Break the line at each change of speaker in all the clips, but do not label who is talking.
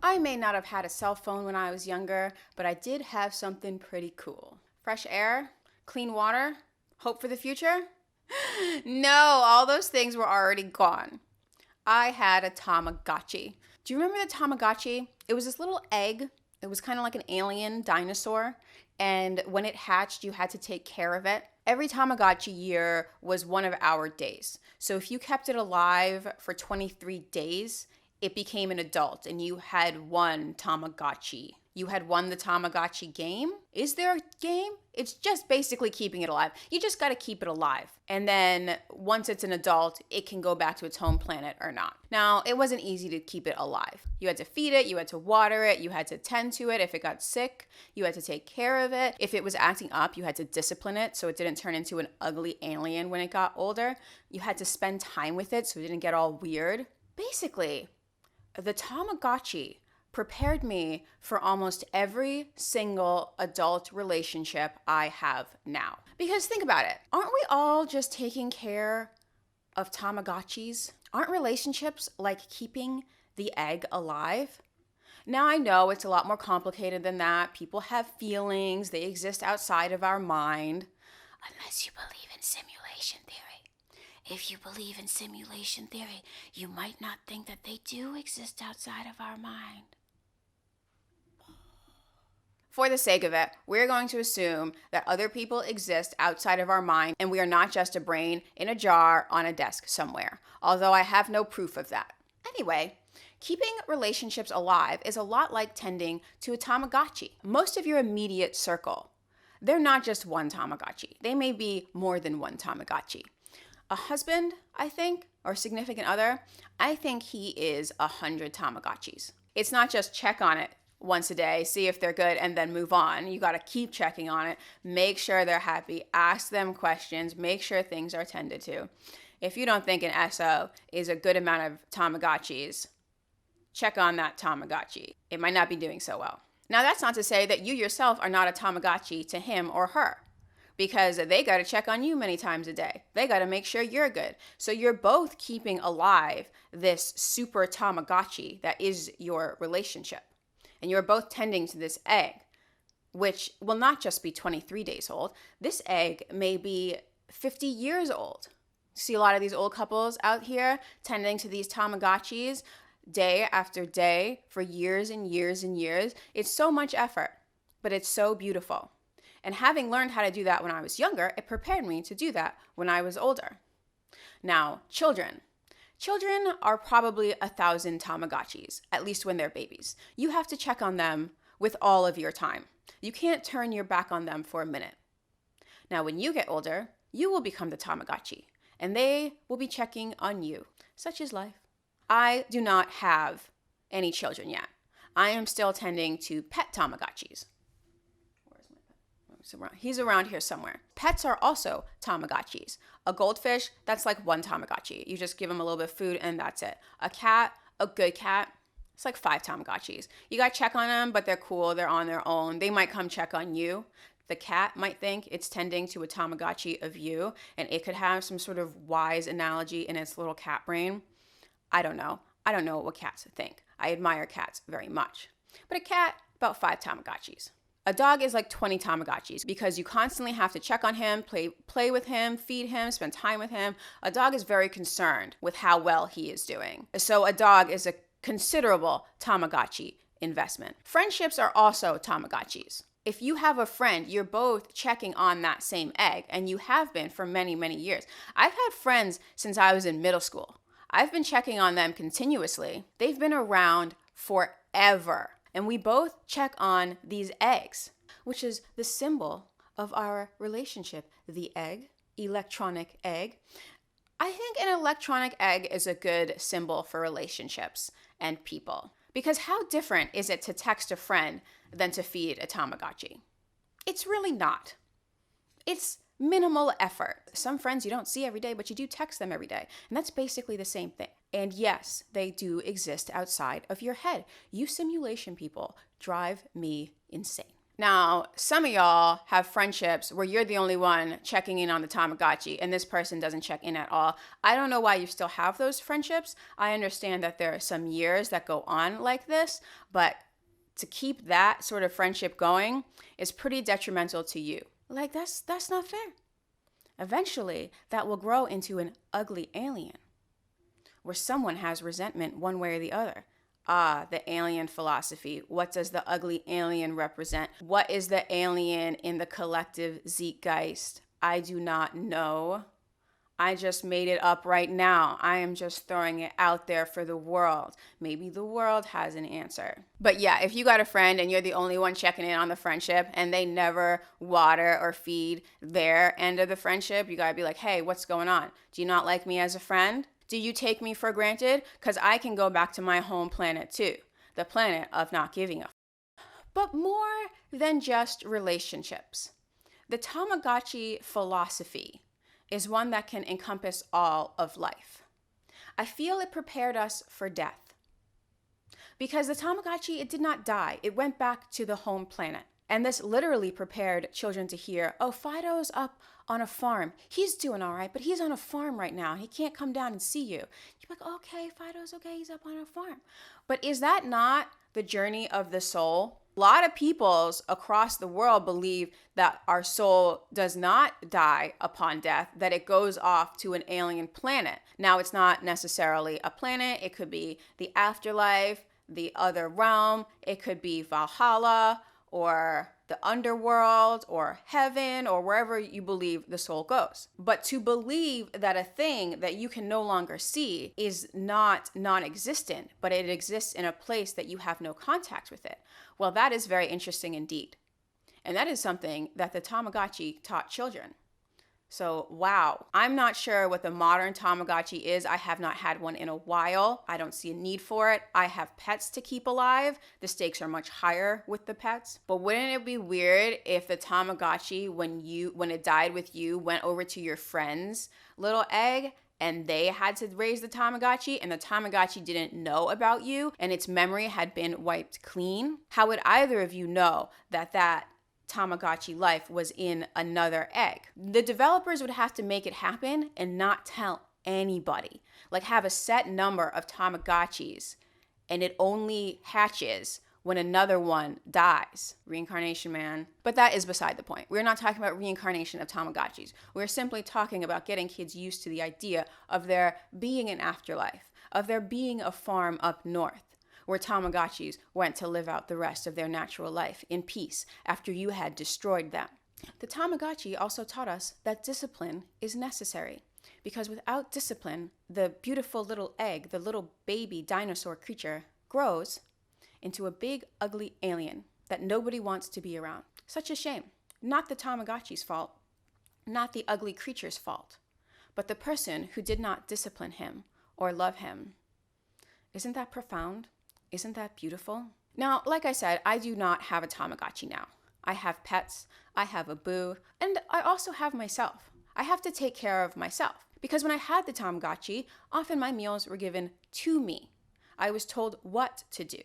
I may not have had a cell phone when I was younger, but I did have something pretty cool. Fresh air, clean water, hope for the future? No, all those things were already gone. I had a Tamagotchi. Do you remember the Tamagotchi? It was this little egg. It was kind of like an alien dinosaur. And when it hatched, you had to take care of it. Every Tamagotchi year was one of our days. So if you kept it alive for 23 days, it became an adult and you had won Tamagotchi. You had won the Tamagotchi game. Is there a game? It's just basically keeping it alive. You just got to keep it alive. And then once it's an adult, it can go back to its home planet or not. Now, it wasn't easy to keep it alive. You had to feed it, you had to water it, you had to tend to it. If it got sick, you had to take care of it. If it was acting up, you had to discipline it so it didn't turn into an ugly alien when it got older. You had to spend time with it so it didn't get all weird. Basically, the Tamagotchi prepared me for almost every single adult relationship I have now. Because think about it, aren't we all just taking care of Tamagotchis? Aren't relationships like keeping the egg alive? Now I know it's a lot more complicated than that. People have feelings, they exist outside of our mind. Unless you believe in simulation theory. If you believe in simulation theory, you might not think that they do exist outside of our mind. For the sake of it, we're going to assume that other people exist outside of our mind and we are not just a brain in a jar on a desk somewhere, although I have no proof of that. Anyway, keeping relationships alive is a lot like tending to a Tamagotchi. Most of your immediate circle, they're not just one Tamagotchi. They may be more than one Tamagotchi. A husband, I think, or significant other, I think he is 100 Tamagotchis. It's not just check on it once a day, see if they're good, and then move on. You got to keep checking on it, make sure they're happy, ask them questions, make sure things are tended to. If you don't think an SO is a good amount of Tamagotchis, check on that Tamagotchi. It might not be doing so well. Now, that's not to say that you yourself are not a Tamagotchi to him or her, because they got to check on you many times a day. They got to make sure you're good. So you're both keeping alive this super Tamagotchi that is your relationship. And you're both tending to this egg, which will not just be 23 days old. This egg may be 50 years old. See a lot of these old couples out here tending to these Tamagotchis day after day for years and years and years. It's so much effort, but it's so beautiful. And having learned how to do that when I was younger, it prepared me to do that when I was older. Now, children. Children are probably 1,000 Tamagotchis, at least when they're babies. You have to check on them with all of your time. You can't turn your back on them for a minute. Now, when you get older, you will become the Tamagotchi, and they will be checking on you. Such is life. I do not have any children yet. I am still tending to pet Tamagotchis. He's around here somewhere. Pets are also Tamagotchis. A goldfish, that's like one Tamagotchi. You just give them a little bit of food and that's it. A cat, a good cat, it's like 5 Tamagotchis. You gotta check on them, but they're cool. They're on their own. They might come check on you. The cat might think it's tending to a Tamagotchi of you, and it could have some sort of wise analogy in its little cat brain. I don't know. I don't know what cats think. I admire cats very much. But a cat, about 5 Tamagotchis. A dog is like 20 Tamagotchis because you constantly have to check on him, play with him, feed him, spend time with him. A dog is very concerned with how well he is doing. So a dog is a considerable Tamagotchi investment. Friendships are also Tamagotchis. If you have a friend, you're both checking on that same egg, and you have been for many, many years. I've had friends since I was in middle school. I've been checking on them continuously. They've been around forever. And we both check on these eggs, which is the symbol of our relationship. The egg, electronic egg. I think an electronic egg is a good symbol for relationships and people. Because how different is it to text a friend than to feed a Tamagotchi? It's really not. It's minimal effort. Some friends you don't see every day, but you do text them every day. And that's basically the same thing. And yes, they do exist outside of your head. You simulation people drive me insane. Now, some of y'all have friendships where you're the only one checking in on the Tamagotchi and this person doesn't check in at all. I don't know why you still have those friendships. I understand that there are some years that go on like this, but to keep that sort of friendship going is pretty detrimental to you. Like, that's not fair. Eventually, that will grow into an ugly alien where someone has resentment one way or the other. Ah, the alien philosophy. What does the ugly alien represent? What is the alien in the collective zeitgeist? I do not know. I just made it up right now. I am just throwing it out there for the world. Maybe the world has an answer. But yeah, if you got a friend and you're the only one checking in on the friendship and they never water or feed their end of the friendship, you gotta be like, hey, what's going on? Do you not like me as a friend? Do you take me for granted? Because I can go back to my home planet too, the planet of not giving a. But more than just relationships. The Tamagotchi philosophy is one that can encompass all of life. I feel it prepared us for death. Because the Tamagotchi, it did not die. It went back to the home planet. And this literally prepared children to hear, oh, Fido's up on a farm. He's doing all right, but he's on a farm right now. He can't come down and see you. You're like, okay, Fido's okay. He's up on a farm. But is that not the journey of the soul? A lot of peoples across the world believe that our soul does not die upon death, that it goes off to an alien planet. Now, it's not necessarily a planet. It could be the afterlife, the other realm. It could be Valhalla, or the underworld, or heaven, or wherever you believe the soul goes. But to believe that a thing that you can no longer see is not non-existent, but it exists in a place that you have no contact with it, well, that is very interesting indeed. And that is something that the Tamagotchi taught children. So, wow. I'm not sure what the modern Tamagotchi is. I have not had one in a while. I don't see a need for it. I have pets to keep alive. The stakes are much higher with the pets. But wouldn't it be weird if the Tamagotchi, when it died with you, went over to your friend's little egg and they had to raise the Tamagotchi and the Tamagotchi didn't know about you and its memory had been wiped clean? How would either of you know that Tamagotchi life was in another egg? The developers would have to make it happen and not tell anybody. Like have a set number of Tamagotchis and it only hatches when another one dies. Reincarnation, man. But that is beside the point. We're not talking about reincarnation of Tamagotchis. We're simply talking about getting kids used to the idea of there being an afterlife, of there being a farm up north, where Tamagotchis went to live out the rest of their natural life in peace after you had destroyed them. The Tamagotchi also taught us that discipline is necessary, because without discipline, the beautiful little egg, the little baby dinosaur creature, grows into a big, ugly alien that nobody wants to be around. Such a shame. Not the Tamagotchi's fault, not the ugly creature's fault, but the person who did not discipline him or love him. Isn't that profound? Isn't that beautiful? Now, like I said, I do not have a Tamagotchi now. I have pets, I have a boo, and I also have myself. I have to take care of myself because when I had the Tamagotchi, often my meals were given to me. I was told what to do.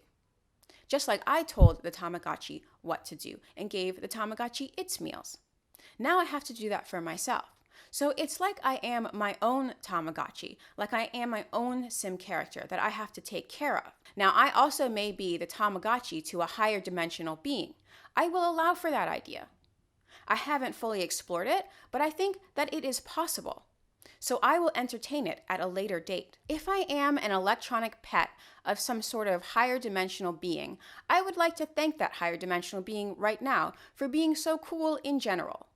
Just like I told the Tamagotchi what to do and gave the Tamagotchi its meals. Now I have to do that for myself. So it's like I am my own Tamagotchi, like I am my own sim character that I have to take care of. Now, I also may be the Tamagotchi to a higher dimensional being. I will allow for that idea. I haven't fully explored it, but I think that it is possible. So I will entertain it at a later date. If I am an electronic pet of some sort of higher dimensional being, I would like to thank that higher dimensional being right now for being so cool in general.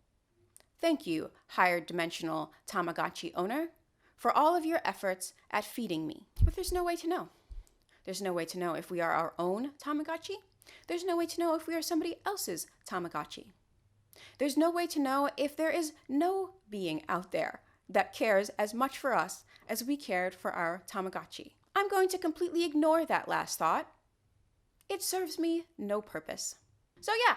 Thank you, higher dimensional Tamagotchi owner, for all of your efforts at feeding me. But there's no way to know. There's no way to know if we are our own Tamagotchi. There's no way to know if we are somebody else's Tamagotchi. There's no way to know if there is no being out there that cares as much for us as we cared for our Tamagotchi. I'm going to completely ignore that last thought. It serves me no purpose. So yeah,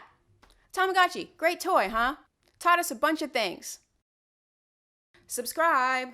Tamagotchi, great toy, huh? Taught us a bunch of things. Subscribe.